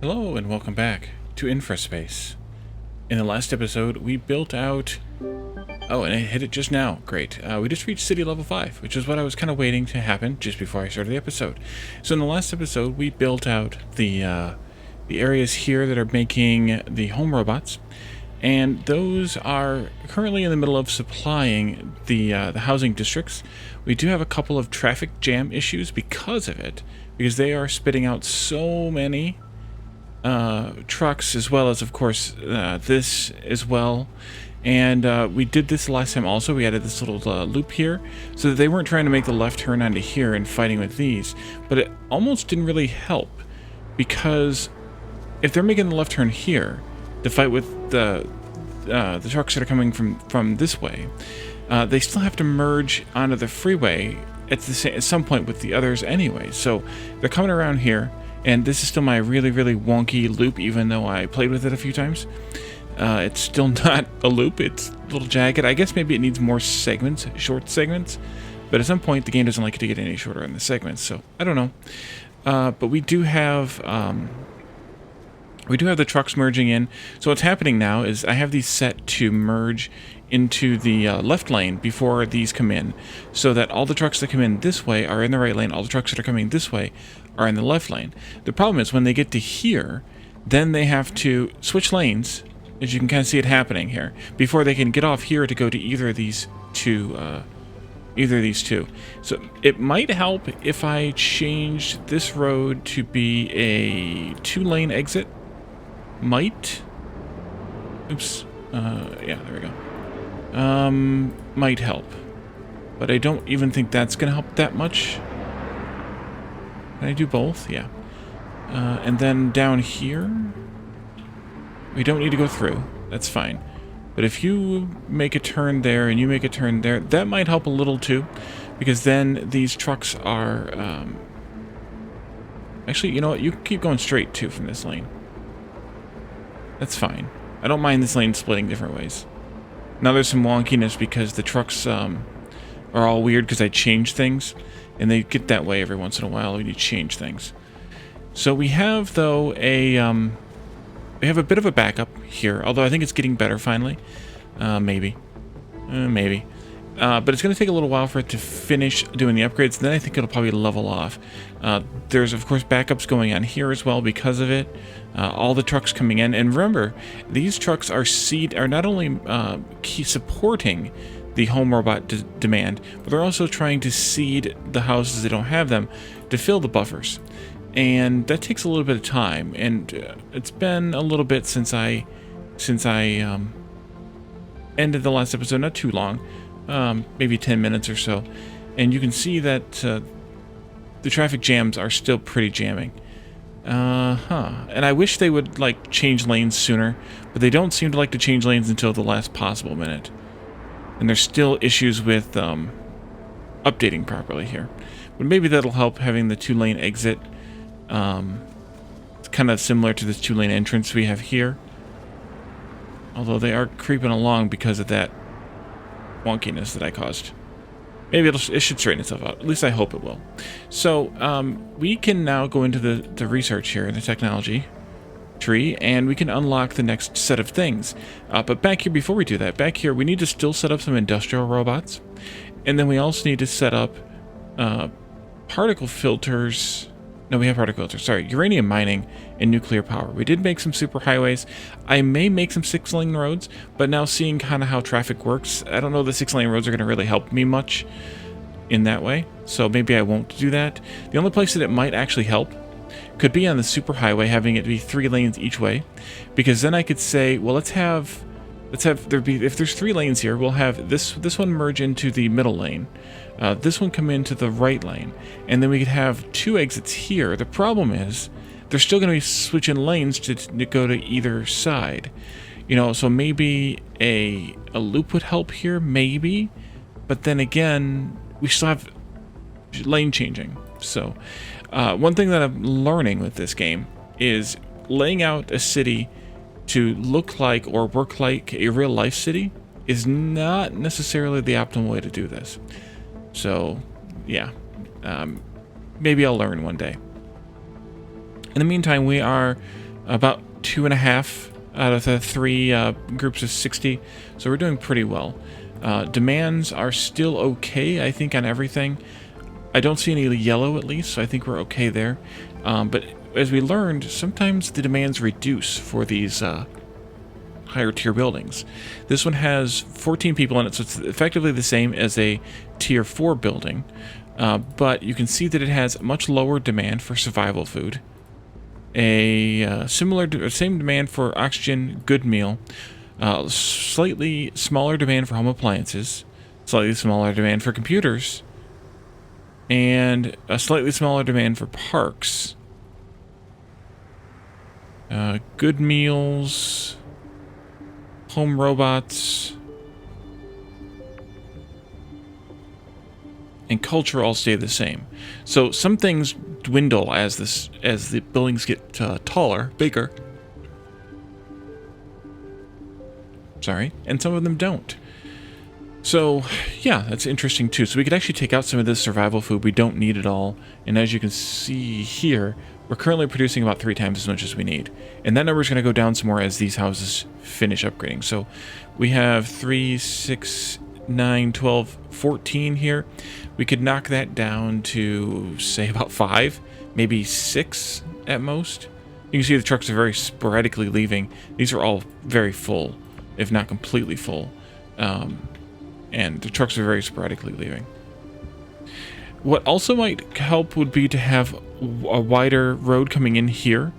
Hello and welcome back to InfraSpace. In the last episode, we built out... Oh, and I hit it just now. Great. We just reached city level 5, which is what I was kind of waiting to happen just before I started the episode. So in the last episode, we built out the areas here that are making the home robots, and those are currently in the middle of supplying the housing districts. We do have a couple of traffic jam issues because of it, because they are spitting out so many trucks, as well as, of course, this as well. And we did this last time also. We added this little loop here so that they weren't trying to make the left turn onto here and fighting with these. But it almost didn't really help, because if they're making the left turn here to fight with the trucks that are coming from this way, they still have to merge onto the freeway at some point with the others anyway. So they're coming around here. And this is still my really, really wonky loop, even though I played with it a few times. It's still not a loop. It's a little jagged. I guess maybe it needs more segments, short segments. But at some point, the game doesn't like it to get any shorter in the segments. So I don't know. But we do have the trucks merging in. So what's happening now is I have these set to merge into the left lane before these come in, so that all the trucks that come in this way are in the right lane, all the trucks that are coming this way are in the left lane. The problem is when they get to here, then they have to switch lanes, as you can kind of see it happening here, before they can get off here to go to either of these two. So it might help if I changed this road to be a 2-lane exit. Might. Oops. Yeah, there we go. Might help. But I don't even think that's going to help that much. Can I do both? Yeah. And then down here, we don't need to go through. That's fine. But if you make a turn there and you make a turn there, that might help a little too. Because then these trucks are... Actually, you know what? You can keep going straight too from this lane. That's fine. I don't mind this lane splitting different ways. Now there's some wonkiness because the trucks are all weird because I change things, and they get that way every once in a while when you change things. So we have, though, we have a bit of a backup here, although I think it's getting better finally. Maybe. But it's going to take a little while for it to finish doing the upgrades, and then I think it'll probably level off. There's, of course, backups going on here as well because of it. All the trucks coming in. And remember, these trucks are not only supporting the home robot demand, but they're also trying to seed the houses that don't have them to fill the buffers. And that takes a little bit of time, and it's been a little bit since I ended the last episode, not too long. Maybe 10 minutes or so, and you can see that the traffic jams are still pretty jamming. And I wish they would like change lanes sooner, but they don't seem to like to change lanes until the last possible minute. And there's still issues with updating properly here. But maybe that'll help, having the 2-lane exit. It's kind of similar to this 2-lane entrance we have here. Although they are creeping along because of that wonkiness that I caused. Maybe it should straighten itself out. At least I hope it will. So we can now go into the research here in the technology tree, and we can unlock the next set of things. But back here, before we do that, back here we need to still set up some industrial robots, and then we also need to set up particle filters. No, we have particle filters. Sorry, uranium mining and nuclear power. We did make some superhighways. I may make some 6-lane roads, but now seeing kind of how traffic works, I don't know the 6-lane roads are going to really help me much in that way. So maybe I won't do that. The only place that it might actually help could be on the superhighway, having it be 3 lanes each way, because then I could say, well, if there's 3 lanes here, we'll have this one merge into the middle lane. This one come into the right lane, and then we could have 2 exits here. The problem is they're still going to be switching lanes to go to either side. You know, so maybe a loop would help here, maybe. But then again, we still have lane changing. So one thing that I'm learning with this game is laying out a city to look like or work like a real life city is not necessarily the optimal way to do this. So, yeah, maybe I'll learn one day. In the meantime, we are About 2.5 out of the 3 groups of 60. So we're doing pretty well. Demands are still okay, I think, on everything. I don't see any yellow, at least, so I think we're okay there. But as we learned, sometimes the demands reduce for these higher tier buildings. This one has 14 people in it, so it's effectively the same as a tier 4 building. But you can see that it has much lower demand for survival food. Same demand for oxygen, good meal. Slightly smaller demand for home appliances. Slightly smaller demand for computers. And a slightly smaller demand for parks. Good meals. Home robots. And culture all stay the same. So some things dwindle as the buildings get taller, bigger. Sorry, and some of them don't. So yeah, that's interesting too. So we could actually take out some of this survival food. We don't need it all. And as you can see here, we're currently producing about 3 times as much as we need. And that number is going to go down some more as these houses finish upgrading. So we have 3, 6, 9, 12, 14 here. We could knock that down to, say, about 5, maybe 6 at most. You can see the trucks are very sporadically leaving. These are all very full, if not completely full. And the trucks are very sporadically leaving. What also might help would be to have a wider road coming in here,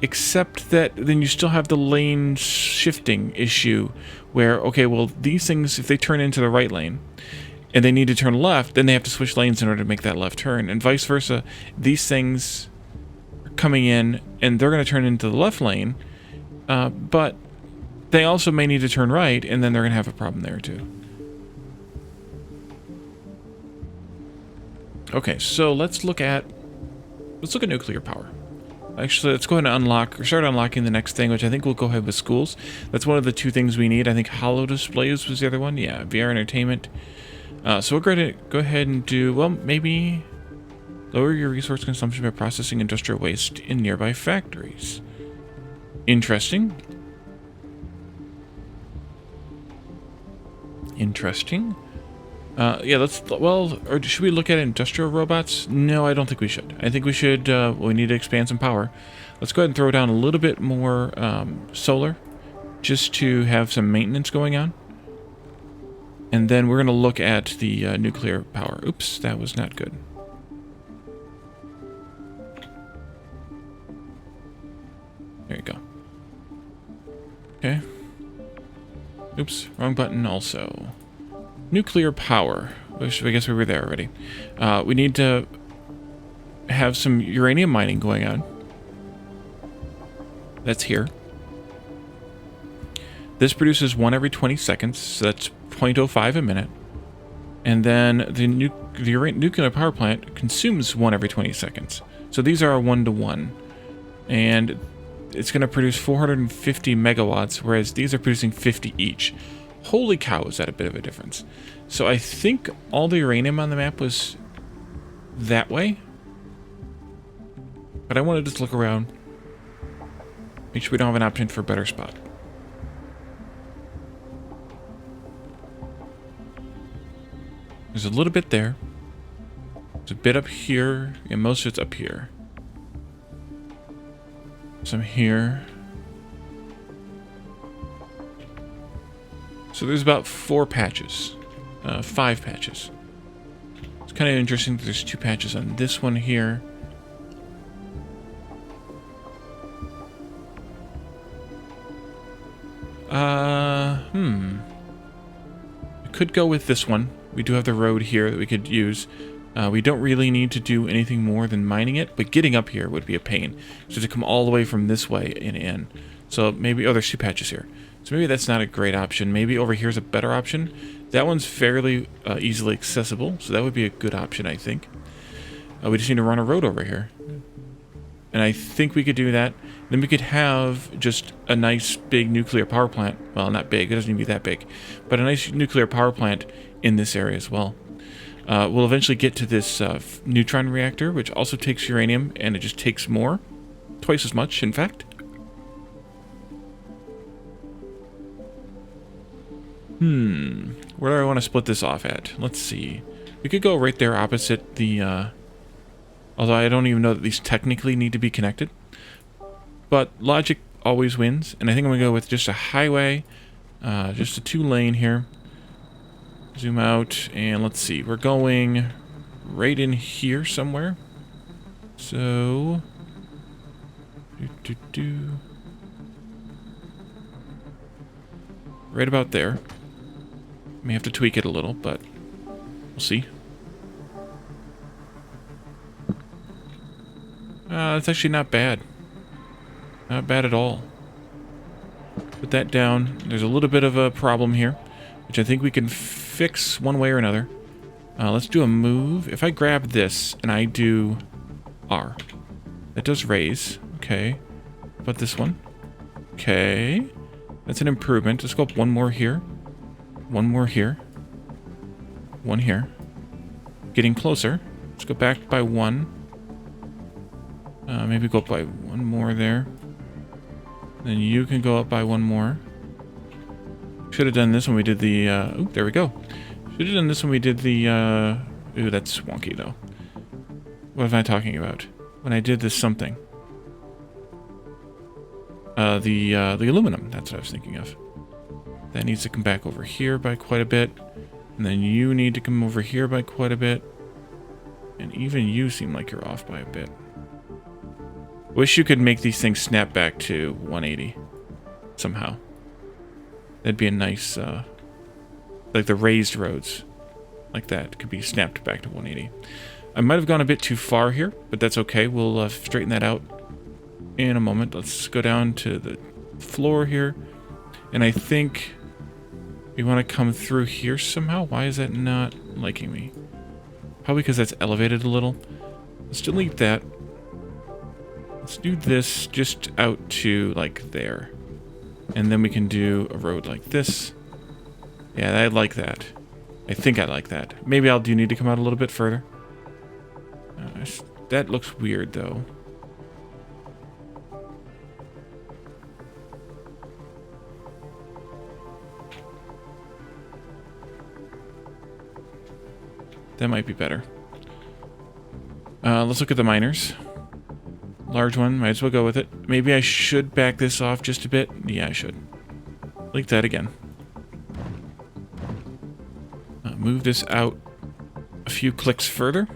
except that then you still have the lane shifting issue where, okay, well, these things, if they turn into the right lane and they need to turn left, then they have to switch lanes in order to make that left turn, and vice versa. These things are coming in and they're going to turn into the left lane, but they also may need to turn right, and then they're going to have a problem there too. Okay, so let's look at nuclear power. Actually, let's go ahead and start unlocking the next thing, which I think we'll go ahead with schools. That's one of the 2 things we need. I think holo displays was the other one. Yeah, VR entertainment. So we're going to go ahead and do, well, maybe lower your resource consumption by processing industrial waste in nearby factories. Interesting. Interesting. Yeah, or should we look at industrial robots? No, I don't think we should. I think we should, we need to expand some power. Let's go ahead and throw down a little bit more solar, just to have some maintenance going on. And then we're going to look at the nuclear power. Oops, that was not good. There you go. Okay. Oops, wrong button also. Nuclear power. I guess we were there already. We need to have some uranium mining going on. That's here. This produces 1 every 20 seconds, so that's 0.05 a minute. And then the nuclear power plant consumes 1 every 20 seconds. So these are a 1-to-1. And it's going to produce 450 megawatts, whereas these are producing 50 each. Holy cow, is that a bit of a difference. So I think all the uranium on the map was that way. But I want to just look around. Make sure we don't have an option for a better spot. There's a little bit there. There's a bit up here, and most of it's up here. Some here. So there's about 4 patches. 5 patches. It's kind of interesting that there's 2 patches on this one here. I could go with this one. We do have the road here that we could use. We don't really need to do anything more than mining it, but getting up here would be a pain. So to come all the way from this way and in. So maybe, oh, there's 2 patches here. So maybe that's not a great option. Maybe over here's a better option. That one's fairly easily accessible, so that would be a good option, I think. We just need to run a road over here. And I think we could do that. Then we could have just a nice big nuclear power plant. Well, not big, it doesn't need to be that big. But a nice nuclear power plant in this area as well. We'll eventually get to this neutron reactor, which also takes uranium, and it just takes more. Twice as much, in fact. Where do I want to split this off at? Let's see. We could go right there opposite the, although I don't even know that these technically need to be connected. But logic always wins, and I think I'm going to go with just a highway, just a 2-lane here. Zoom out, and let's see. We're going right in here somewhere. So... right about there. May have to tweak it a little, but we'll see. It's actually not bad. Not bad at all. Put that down. There's a little bit of a problem here, which I think we can fix one way or another. Let's do a move. If I grab this and I do R, that does raise. Okay. How about this one? Okay. That's an improvement. Let's go up one more here. One more here. One here. Getting closer. Let's go back by one. Maybe go up by one more there. Then you can go up by one more. Should have done this when we did the... oh, there we go. Should have done this when we did the... ooh, that's wonky, though. What am I talking about? When I did this something. The aluminum. That's what I was thinking of. That needs to come back over here by quite a bit. And then you need to come over here by quite a bit. And even you seem like you're off by a bit. Wish you could make these things snap back to 180. Somehow. That'd be a nice, like the raised roads. Like that. Could be snapped back to 180. I might have gone a bit too far here, but that's okay. We'll straighten that out in a moment. Let's go down to the floor here. And I think we want to come through here somehow. Why is that not liking me? Probably because that's elevated a little. Let's delete that. Let's do this just out to like there. And then we can do a road like this. Yeah, I like that. I think I like that. Maybe I'll do need to come out a little bit further. That looks weird though. That might be better. Let's look at the miners. Large one, might as well go with it. Maybe I should back this off just a bit. Yeah, I should. Like that again. Move this out a few clicks further.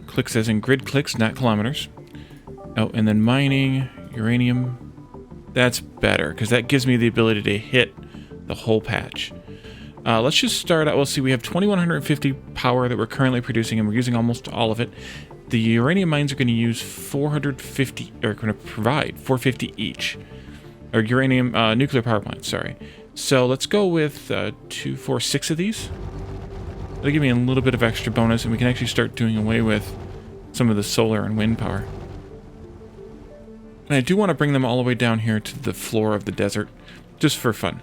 Clicks as in grid clicks, not kilometers. Oh, and then mining, uranium. That's better, because that gives me the ability to hit the whole patch. Let's just start out. We'll see, we have 2150 power that we're currently producing, and we're using almost all of it. The uranium mines are going to use 450, or going to provide 450 each. Or uranium, nuclear power plants, sorry. So let's go with 2, 4, 6 of these. That'll give me a little bit of extra bonus, and we can actually start doing away with some of the solar and wind power. And I do want to bring them all the way down here to the floor of the desert, just for fun.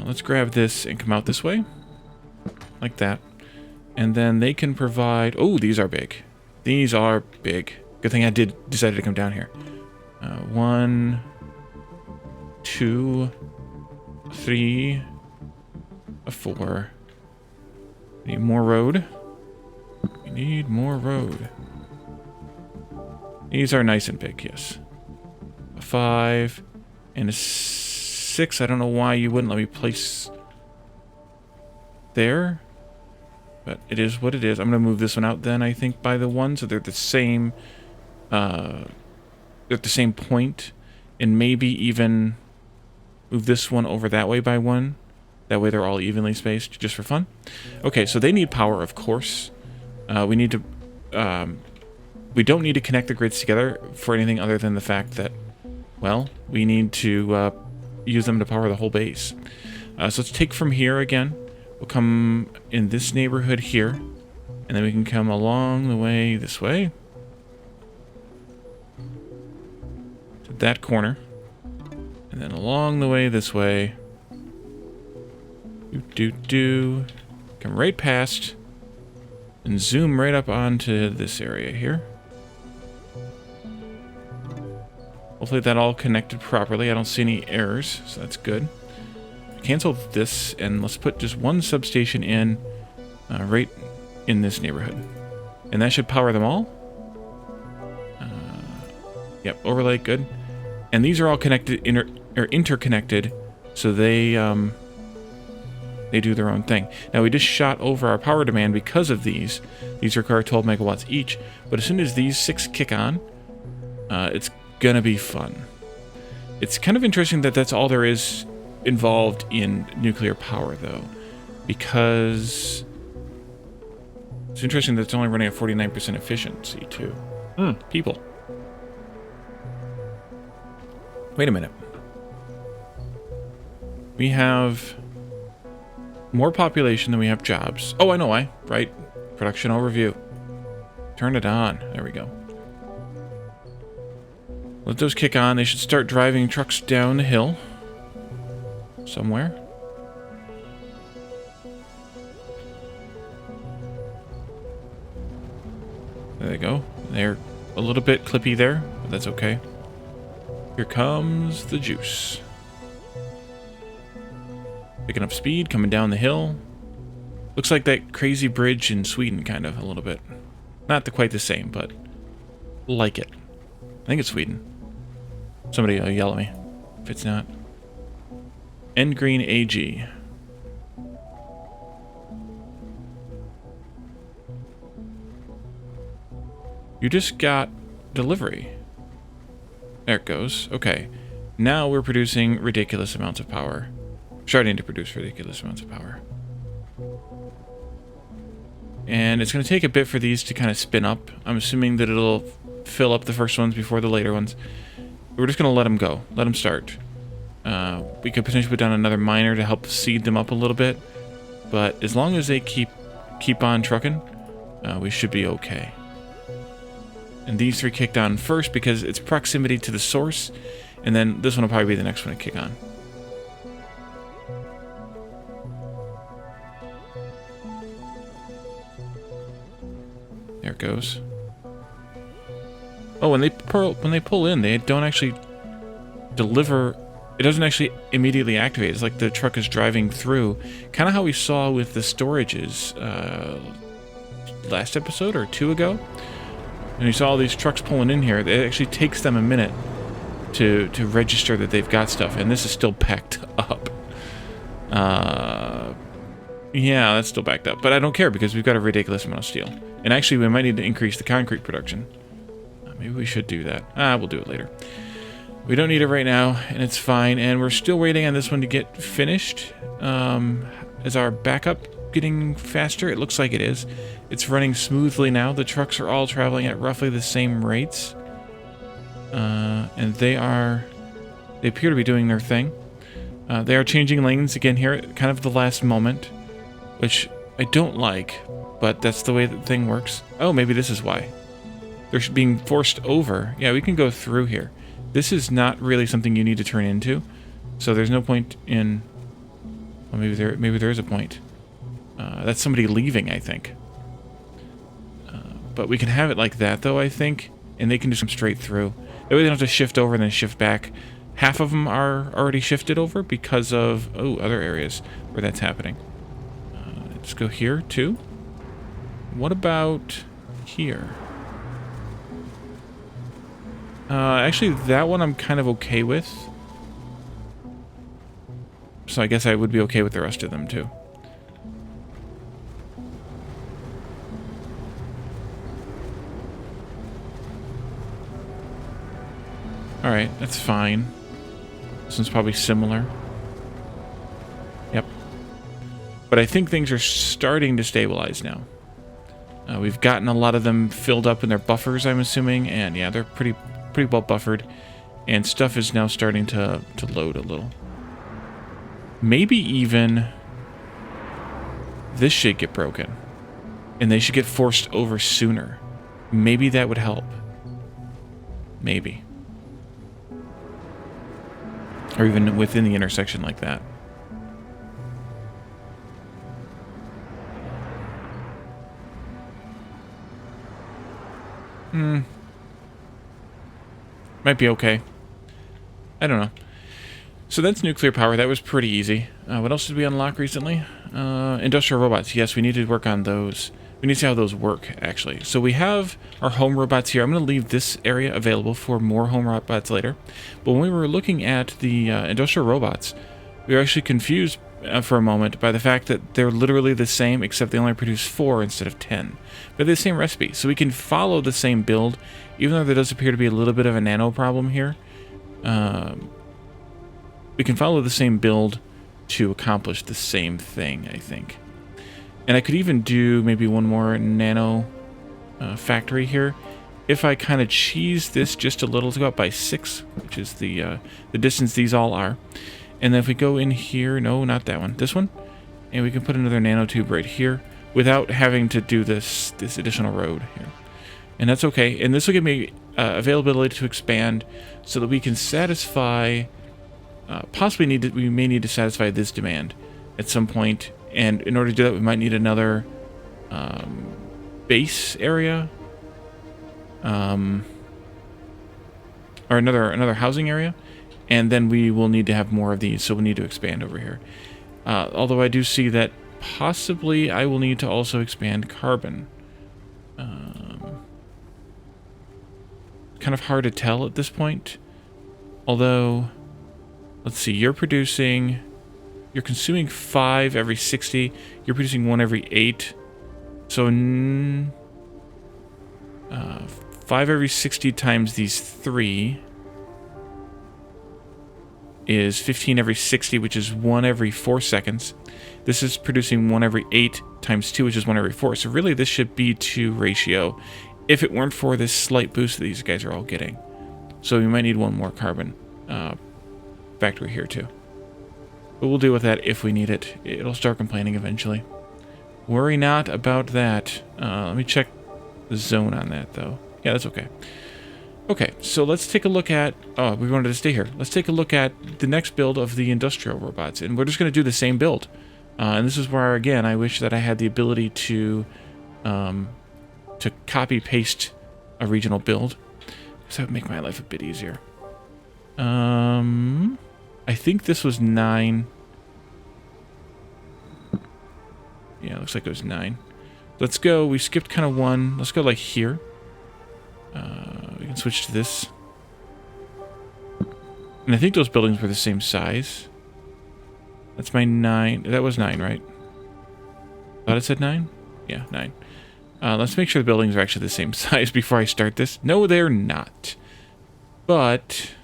Let's grab this and come out this way. Like that. And then they can provide... oh, these are big. These are big. Good thing I decided to come down here. 1, 2, 3, 4. Need more road. We need more road. These are nice and big, yes. A 5 and a 6. I don't know why you wouldn't let me place there, but it is what it is. I'm gonna move this one out then, I think, by the 1, so they're the same. They're at the same point, and maybe even move this one over that way by 1. That way they're all evenly spaced, just for fun. Okay, so they need power, of course. We need to... we don't need to connect the grids together for anything other than the fact that, well, we need to use them to power the whole base. So let's take from here again. We'll come in this neighborhood here, and then we can come along the way this way. To that corner. And then along the way this way. Come right past and zoom right up onto this area here. Hopefully that all connected properly. I don't see any errors, so that's good. Cancel this, and let's put just one substation in right in this neighborhood. And that should power them all. Yep, overlay, good. And these are all connected, interconnected, so they do their own thing. Now, we just shot over our power demand because of these. These require 12 megawatts each, but as soon as these 6 kick on, it's gonna be fun. It's kind of interesting that that's all there is involved in nuclear power, though, because it's interesting that it's only running at 49% efficiency, too. People. Wait a minute. We have more population than we have jobs. Oh, I know why. Right. Production overview. Turn it on. There we go. Let those kick on. They should start driving trucks down the hill. Somewhere. There they go. They're a little bit clippy there, but that's okay. Here comes the juice. Picking up speed, coming down the hill. Looks like that crazy bridge in Sweden, kind of, a little bit. Not quite the same, but like it. I think it's Sweden. Somebody will yell at me if it's not. End Green AG. You just got delivery. There it goes. Okay. Now we're producing ridiculous amounts of power. Starting to produce ridiculous amounts of power. And it's going to take a bit for these to kind of spin up. I'm assuming that it'll fill up the first ones before the later ones. We're just going to let them go. Let them start. We could potentially put down another miner to help seed them up a little bit. But as long as they keep on trucking, we should be okay. And these 3 kicked on first because it's proximity to the source. And then this one will probably be the next one to kick on. There it goes. Oh, when they pull in, they don't actually deliver. It doesn't actually immediately activate. It's like the truck is driving through. Kind of how we saw with the storages last episode or 2 ago. And you saw all these trucks pulling in here. It actually takes them a minute to register that they've got stuff. And this is still packed up. Yeah, that's still backed up. But I don't care because we've got a ridiculous amount of steel. And actually, we might need to increase the concrete production. Maybe we should do that. We'll do it later. We don't need it right now, and it's fine. And we're still waiting on this one to get finished. Is our backup getting faster? It looks like it is. It's running smoothly now. The trucks are all traveling at roughly the same rates. And they appear to be doing their thing. They are changing lanes again here at kind of the last moment, which I don't like, but that's the way that the thing works. Oh, maybe this is why. They're being forced over. Yeah, we can go through here. This is not really something you need to turn into, so there's no point in... Well, maybe there is a point. That's somebody leaving, I think. But we can have it like that, though, I think, and they can just come straight through. That way they don't have to shift over and then shift back. Half of them are already shifted over because of, other areas where that's happening. Let's go here, too. What about here? Actually, that one I'm kind of okay with. So I guess I would be okay with the rest of them, too. Alright, that's fine. This one's probably similar. Yep. But I think things are starting to stabilize now. We've gotten a lot of them filled up in their buffers, I'm assuming, and yeah, they're pretty well buffered, and stuff is now starting to load a little. Maybe even this should get broken, and they should get forced over sooner. Maybe that would help. Maybe. Or even within the intersection like that. Might be okay. I don't know. So that's nuclear power. That was pretty easy. What else did we unlock recently? Industrial robots. Yes, we need to work on those. We need to see how those work, actually. So we have our home robots here. I'm going to leave this area available for more home robots later. But when we were looking at the industrial robots, we were actually confused for a moment by the fact that they're literally the same, except they only produce 4 instead of 10. But they're the same recipe. So we can follow the same build, even though there does appear to be a little bit of a nano problem here. We can follow the same build to accomplish the same thing, I think. And I could even do maybe one more nano factory here. If I kind of cheese this just a little to go up by 6, which is the distance these all are. And then if we go in here, no, not that one, this one. And we can put another nanotube right here without having to do this additional road here. And that's okay. And this will give me availability to expand so that we can satisfy... we may need to satisfy this demand at some point, and in order to do that, we might need another base area, or another housing area, and then we will need to have more of these. So we'll need to expand over here. Although I do see that possibly I will need to also expand carbon. Kind of hard to tell at this point, although. Let's see, you're consuming 5 every 60. You're producing 1 every 8. So 5 every 60 times these 3 is 15 every 60, which is 1 every 4 seconds. This is producing 1 every 8 times 2, which is 1 every 4. So really this should be 2 ratio if it weren't for this slight boost that these guys are all getting. So we might need one more carbon factory here too. But we'll deal with that if we need it. It'll start complaining eventually. Worry not about that. Let me check the zone on that though. Yeah, that's okay. Okay, so let's take a look at... Oh, we wanted to stay here. Let's take a look at the next build of the industrial robots. And we're just going to do the same build. And this is where, again, I wish that I had the ability to copy-paste a regional build. Because that would make my life a bit easier. I think this was 9. Yeah, looks like it was 9. Let's go. We skipped kind of 1. Let's go like here. We can switch to this. And I think those buildings were the same size. That's my 9. That was 9, right? Thought it said 9? Yeah, 9. Let's make sure the buildings are actually the same size before I start this. No, they're not. But...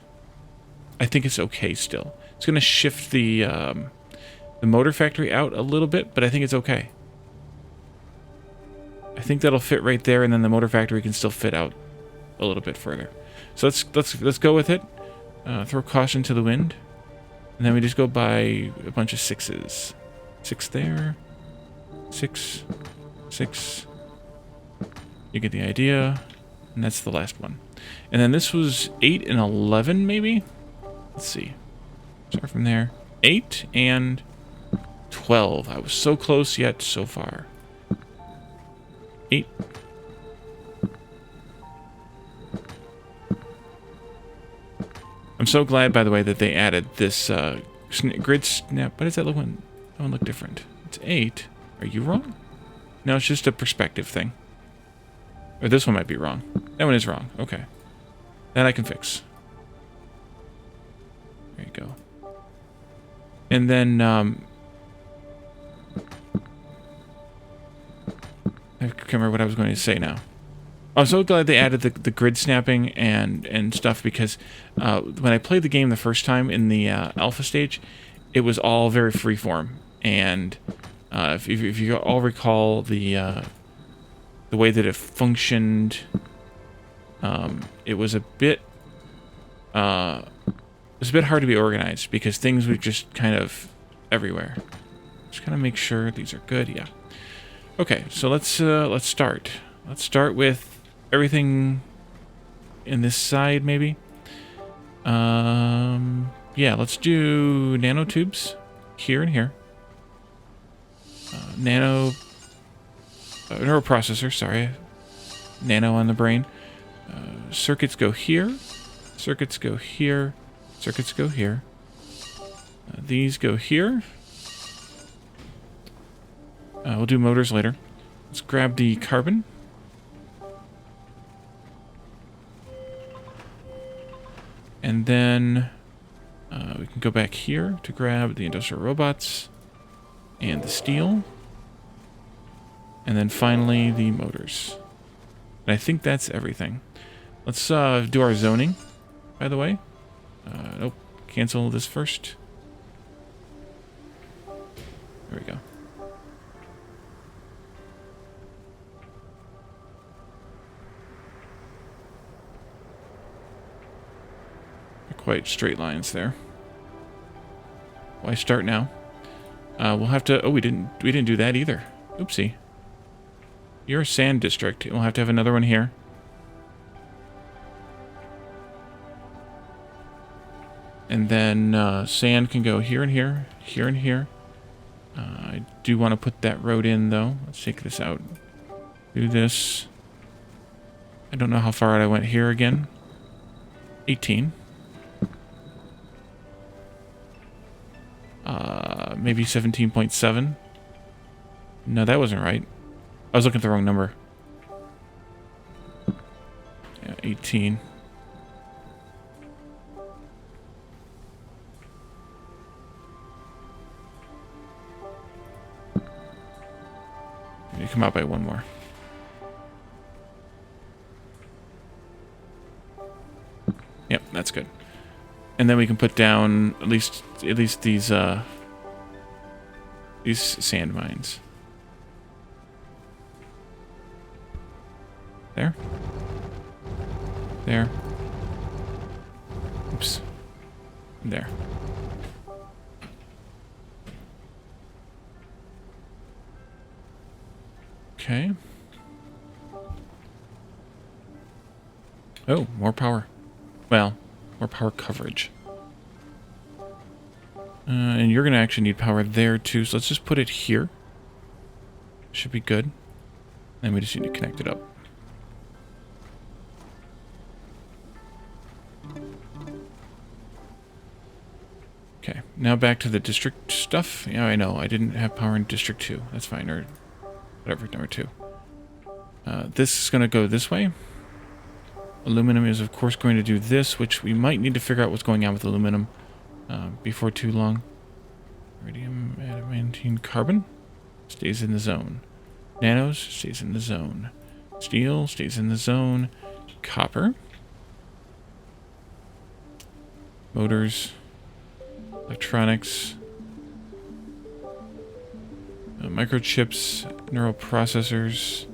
I think it's okay still. It's going to shift the motor factory out a little bit, but I think it's okay. I think that'll fit right there, and then the motor factory can still fit out a little bit further. So let's go with it. Throw caution to the wind, and then we just go by a bunch of 6s. 6 there. 6. 6. You get the idea. And that's the last one. And then this was 8 and 11, maybe? Let's see. Start from there. 8 and 12. I was so close yet so far. 8. I'm so glad, by the way, that they added this grid snap. Why does that look one? That one look different? It's 8. Are you wrong? No, it's just a perspective thing. Or this one might be wrong. That one is wrong. Okay. That I can fix. There you go. And then, I can't remember what I was going to say now. I'm so glad they added the grid snapping and stuff, because when I played the game the first time in the alpha stage, it was all very freeform. And if you all recall the way that it functioned, it was a bit hard to be organized because things were just kind of everywhere. Just kind of make sure these are good. Yeah. Okay, so let's start. Let's start with everything in this side, maybe. Yeah, let's do nanotubes here and here. Neuroprocessor, sorry. Nano on the brain. Circuits go here. Circuits go here. Circuits go here. These go here. We'll do motors later. Let's grab the carbon. And then we can go back here to grab the industrial robots and the steel. And then finally the motors. And I think that's everything. Let's do our zoning, by the way. Nope. Cancel this first. There we go. Quite straight lines there. Why start now? We'll have to. Oh, we didn't do that either. Oopsie. You're a sand district. We'll have to have another one here. And then sand can go here and here, here and here. I do want to put that road in though. Let's take this out. Do this. I don't know how far out I went here again. 18. Maybe 17.7. No, that wasn't right. I was looking at the wrong number. Yeah, 18. You come out by one more. Yep, that's good. And then we can put down at least these sand mines. There. There. Oops. There. Okay. Oh, more power. Well, more power coverage. And you're going to actually need power there too, so let's just put it here. Should be good. And we just need to connect it up. Okay, now back to the district stuff. Yeah, I know, I didn't have power in District 2. That's fine, or whatever, number 2. This is going to go this way. Aluminum is, of course, going to do this, which we might need to figure out what's going on with aluminum before too long. Iridium, adamantine, carbon stays in the zone. Nanos stays in the zone. Steel stays in the zone. Copper. Motors. Electronics. Microchips. Neural processors.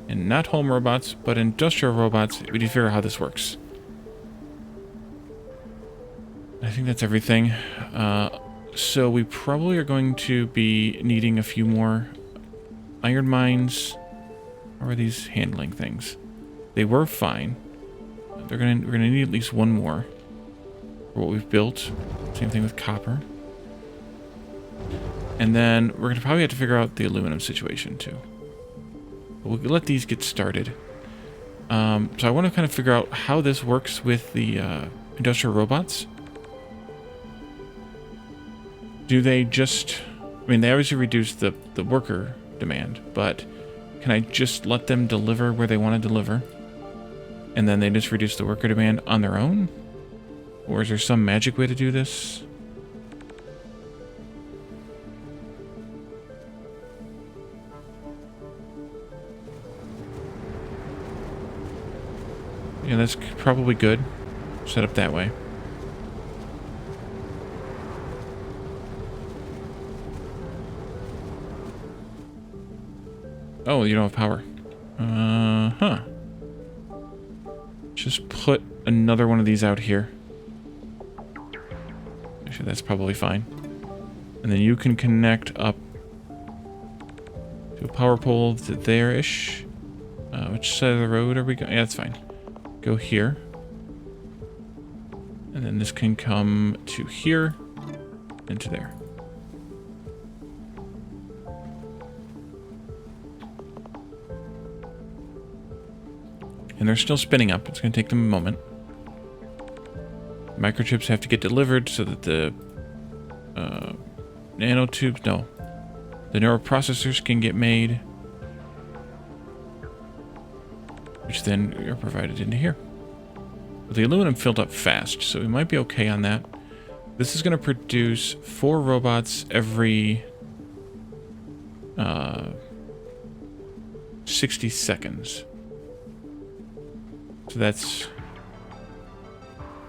And not home robots, but industrial robots. We need to figure out how this works. I think that's everything. So we probably are going to be needing a few more iron mines. Or are these handling things? They were fine. We're gonna need at least one more for what we've built. Same thing with copper. And then we're gonna probably have to figure out the aluminum situation too. We'll let these get started. So I want to kind of figure out how this works with the industrial robots. Do they just... I mean, they obviously reduce the worker demand, but can I just let them deliver where they want to deliver? And then they just reduce the worker demand on their own? Or is there some magic way to do this? Yeah, that's probably good. Set up that way. Oh, you don't have power. Huh. Just put another one of these out here. Actually, that's probably fine. And then you can connect up to a power pole to there-ish. Which side of the road are we going? Yeah, that's fine. Go here. And then this can come to here and to there. And they're still spinning up. It's going to take them a moment. Microchips have to get delivered so that the nanotubes, no, the neuroprocessors can get made, which then are provided into here. But the aluminum filled up fast, so we might be okay on that. This is going to produce 4 robots every 60 seconds. So that's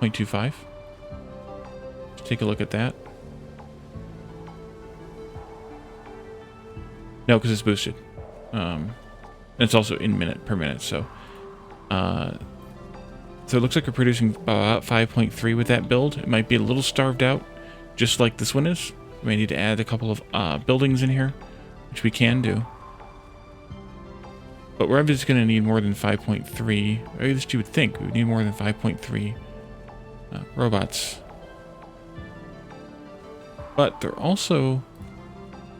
0.25. Let's take a look at that. No, because it's boosted. And it's also in minute per minute, so it looks like we're producing about 5.3 with that build. It might be a little starved out, just like this one is. We may need to add a couple of buildings in here, which we can do. But we're obviously going to need more than 5.3. Or at least you would think we would need more than 5.3 robots. But they're also...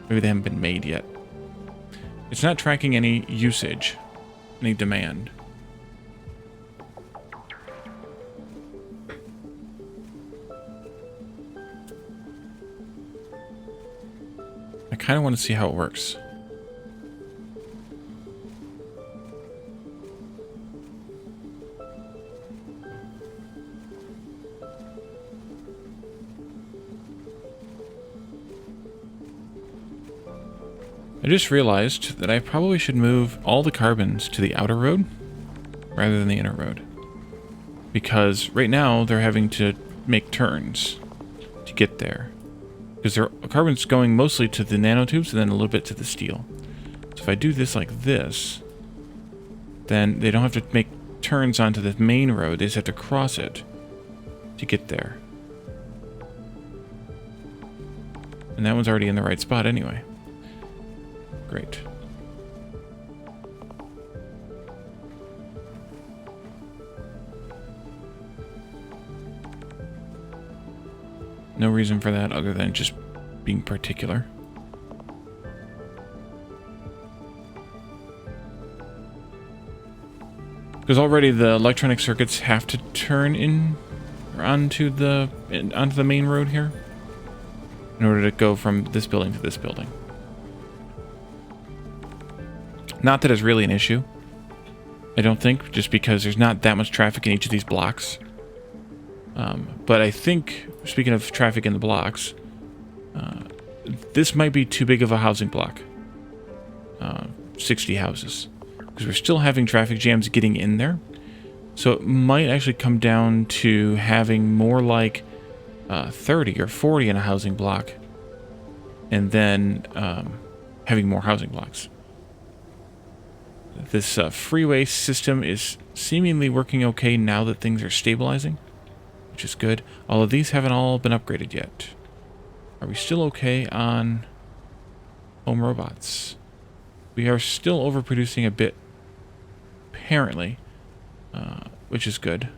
maybe they haven't been made yet. It's not tracking any usage, any demand. I kind of want to see how it works. I just realized that I probably should move all the carbons to the outer road rather than the inner road. Because right now they're having to make turns to get there. Because their carbon's going mostly to the nanotubes and then a little bit to the steel. So if I do this like this, then they don't have to make turns onto the main road. They just have to cross it to get there. And that one's already in the right spot anyway. Great. No reason for that other than just being particular. Because already the electronic circuits have to turn in or onto the main road here in order to go from this building to this building. Not that it's really an issue, I don't think, just because there's not that much traffic in each of these blocks. But I think, speaking of traffic in the blocks, this might be too big of a housing block. 60 houses. Because we're still having traffic jams getting in there. So it might actually come down to having more like 30 or 40 in a housing block. And then having more housing blocks. This freeway system is seemingly working okay now that things are stabilizing, which is good. All of these haven't all been upgraded yet. Are we still okay on home robots? We are still overproducing a bit, apparently, which is good.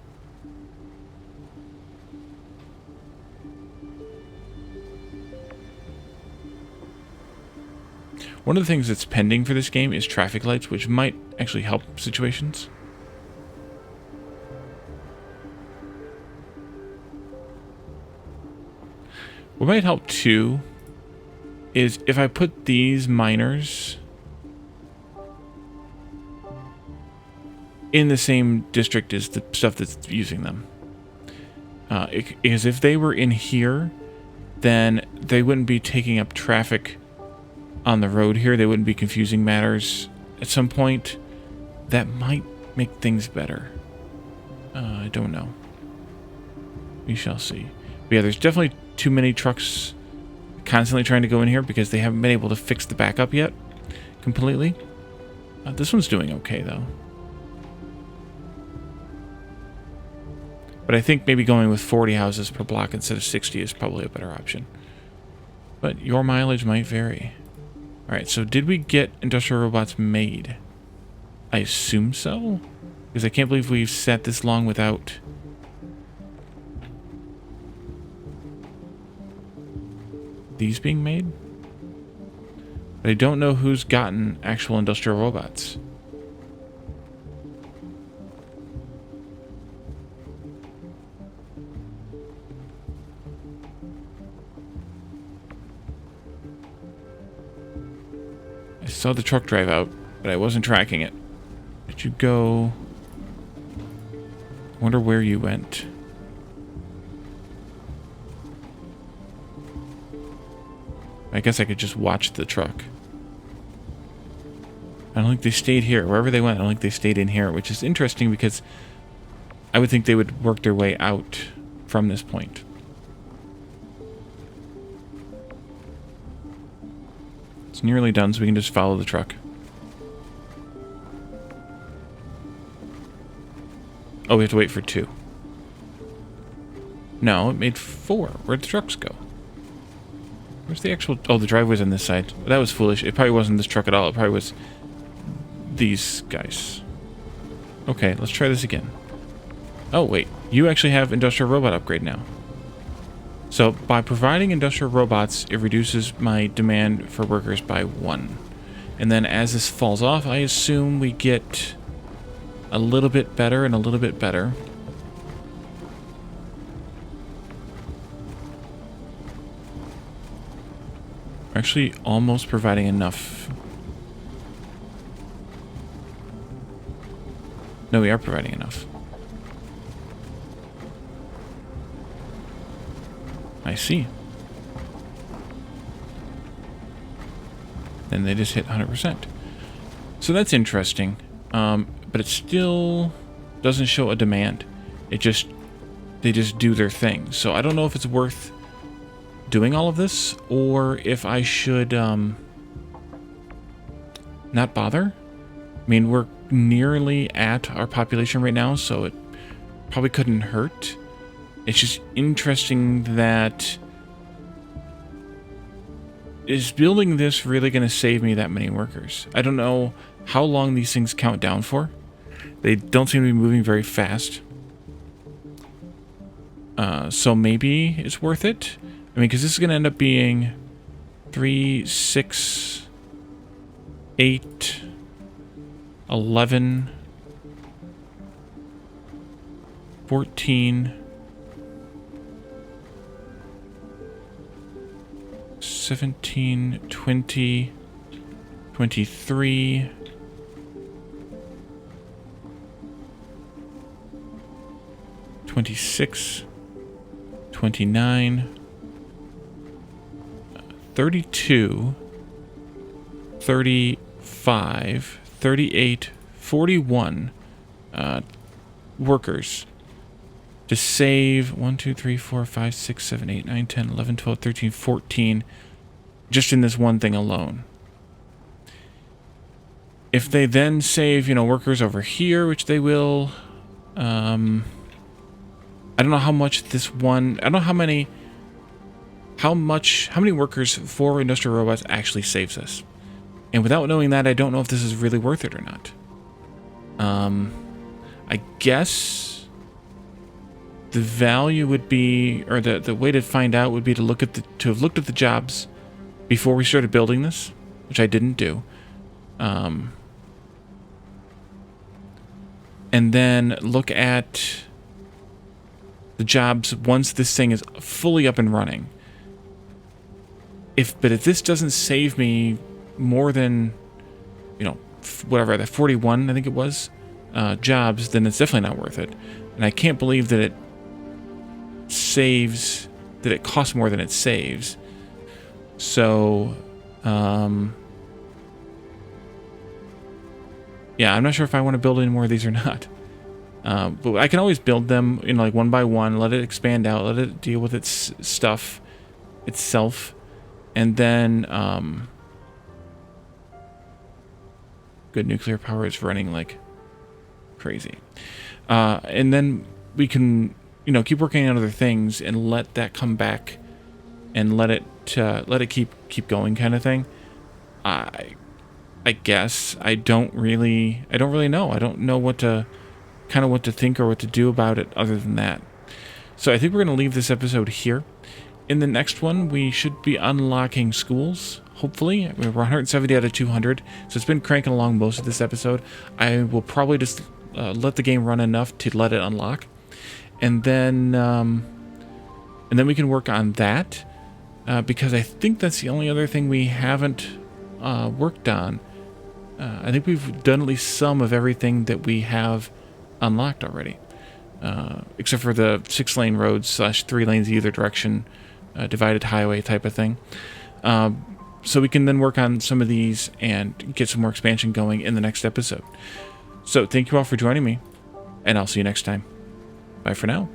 One of the things that's pending for this game is traffic lights, which might actually help situations. What might help too is if I put these miners in the same district as the stuff that's using them. Because if they were in here, then they wouldn't be taking up traffic on the road here. They wouldn't be confusing matters at some point. That might make things better. I don't know. We shall see. But yeah, there's definitely too many trucks constantly trying to go in here because they haven't been able to fix the backup yet completely. This one's doing okay though. But I think maybe going with 40 houses per block instead of 60 is probably a better option. But your mileage might vary. Alright, so did we get industrial robots made? I assume so. Because I can't believe we've sat this long without these being made. But I don't know who's gotten actual industrial robots. saw the truck drive out, but I wasn't tracking it. Did you go... I wonder where you went. I guess I could just watch the truck. I don't think they stayed here. Wherever they went, I don't think they stayed in here, which is interesting because I would think they would work their way out from this point. It's nearly done, so we can just follow the truck. Oh, we have to wait for 2. No, it made 4. Where'd the trucks go? Where's the actual... Oh, the driveway's on this side. That was foolish. It probably wasn't this truck at all. It probably was these guys. Okay, let's try this again. Oh, wait. You actually have industrial robot upgrade now. So, by providing industrial robots, it reduces my demand for workers by 1. And then as this falls off, I assume we get a little bit better and a little bit better. We're actually almost providing enough. No, we are providing enough. I see. Then they just hit 100%. So that's interesting. But it still doesn't show a demand. They just do their thing. So I don't know if it's worth doing all of this or if I should not bother. I mean, we're nearly at our population right now, so it probably couldn't hurt. It's just interesting that... Is building this really going to save me that many workers? I don't know how long these things count down for. They don't seem to be moving very fast. So maybe it's worth it. I mean, because this is going to end up being 3, 6, 8, 11, 14, 17, 20, 23, 26, 29, 32, 35, 38, 41 workers to save 1, 2, 3, 4, 5, 6, 7, 8, 9, 10, 11, 12, 13, 14 just in this one thing alone. If they then save, you know, workers over here, which they will, I don't know how much this one, I don't know how many workers for industrial robots actually saves us. And without knowing that, I don't know if this is really worth it or not. I guess the value would be, or the way to find out would be to have looked at the jobs before we started building this, which I didn't do. And then look at the jobs once this thing is fully up and running. But if this doesn't save me more than, you know, whatever, that 41, I think it was, jobs, then it's definitely not worth it. And I can't believe that it costs more than it saves. So, yeah, I'm not sure if I want to build any more of these or not. But I can always build them, you know, like one by one, let it expand out, let it deal with its stuff itself, and then good, nuclear power is running like crazy. And then we can, you know, keep working on other things and let that come back and let it keep going, kind of thing. I guess I don't really know. I don't know what to think or what to do about it other than that. So I think we're going to leave this episode here. In the next one, we should be unlocking schools, hopefully. We're 170 out of 200, so it's been cranking along most of this episode. I will probably just let the game run enough to let it unlock. And then we can work on that, because I think that's the only other thing we haven't worked on I think we've done at least some of everything that we have unlocked already. Except for the 6-lane roads / 3 lanes either direction, divided highway type of thing. So we can then work on some of these and get some more expansion going in the next episode. So thank you all for joining me, and I'll see you next time. Bye for now.